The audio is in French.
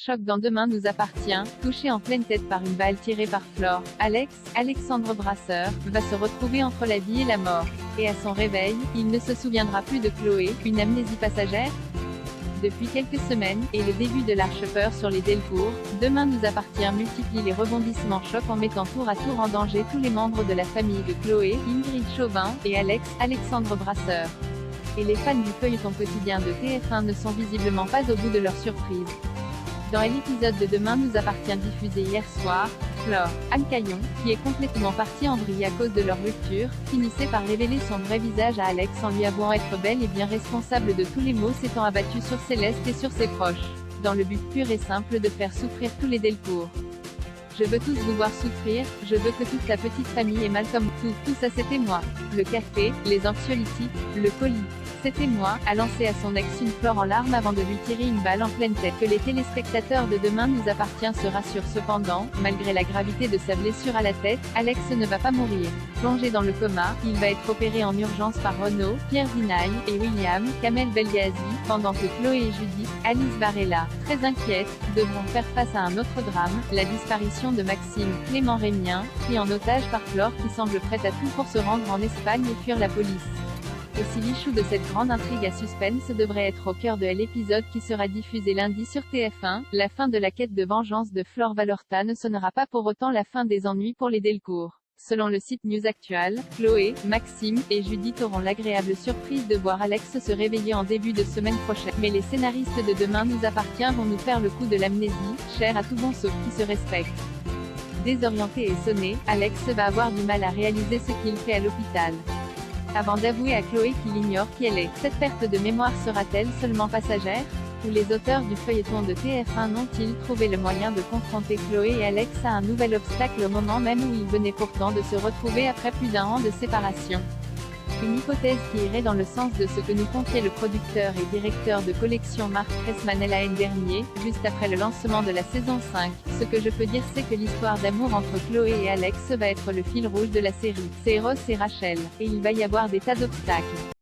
Choc dans Demain nous appartient, touché en pleine tête par une balle tirée par Flore, Alexandre Brasseur, va se retrouver entre la vie et la mort. Et à son réveil, il ne se souviendra plus de Chloé, une amnésie passagère? Depuis quelques semaines, et le début de l'arche-peur sur les Delcourt, Demain nous appartient multiplie les rebondissements chocs en mettant tour à tour en danger tous les membres de la famille de Chloé, Ingrid Chauvin, et Alexandre Brasseur. Et les fans du feuilleton quotidien de TF1 ne sont visiblement pas au bout de leur surprise. Dans l'épisode de Demain nous appartient diffusé hier soir, Flore, Anne Caillon, qui est complètement partie en vrille à cause de leur rupture, finissait par révéler son vrai visage à Alex en lui avouant être bel et bien responsable de tous les maux s'étant abattus sur Céleste et sur ses proches, dans le but pur et simple de faire souffrir tous les Delcourt. Je veux tous vous voir souffrir, je veux que toute la petite famille ait mal comme tout ça c'était moi. Le café, les anxiolytiques, le colis. C'était moi, a lancé à son ex une Flore en larmes avant de lui tirer une balle en pleine tête. Que les téléspectateurs de Demain nous appartient se rassurent cependant, malgré la gravité de sa blessure à la tête, Alex ne va pas mourir. Plongé dans le coma, il va être opéré en urgence par Renaud, Pierre Dinaï et William, Kamel Belghazi, pendant que Chloé et Judith, Alice Varela, très inquiètes, devront faire face à un autre drame, la disparition de Maxime, Clément Rémien, pris en otage par Flore qui semble prête à tout pour se rendre en Espagne et fuir la police. Aussi l'issue de cette grande intrigue à suspense devrait être au cœur de l'épisode qui sera diffusé lundi sur TF1, la fin de la quête de vengeance de Flore Valorta ne sonnera pas pour autant la fin des ennuis pour les Delcourt. Selon le site News Actual, Chloé, Maxime et Judith auront l'agréable surprise de voir Alex se réveiller en début de semaine prochaine. Mais les scénaristes de Demain nous appartient vont nous faire le coup de l'amnésie, cher à tout bon sauf qui se respecte. Désorienté et sonné, Alex va avoir du mal à réaliser ce qu'il fait à l'hôpital. Avant d'avouer à Chloé qu'il ignore qui elle est, cette perte de mémoire sera-t-elle seulement passagère? Ou les auteurs du feuilleton de TF1 n'ont-ils trouvé le moyen de confronter Chloé et Alex à un nouvel obstacle au moment même où ils venaient pourtant de se retrouver après plus d'1 an de séparation? Une hypothèse qui irait dans le sens de ce que nous confiait le producteur et directeur de collection Marc Pressman l'année dernier, juste après le lancement de la saison 5. Ce que je peux dire c'est que l'histoire d'amour entre Chloé et Alex va être le fil rouge de la série. C'est Ross et Rachel. Et il va y avoir des tas d'obstacles.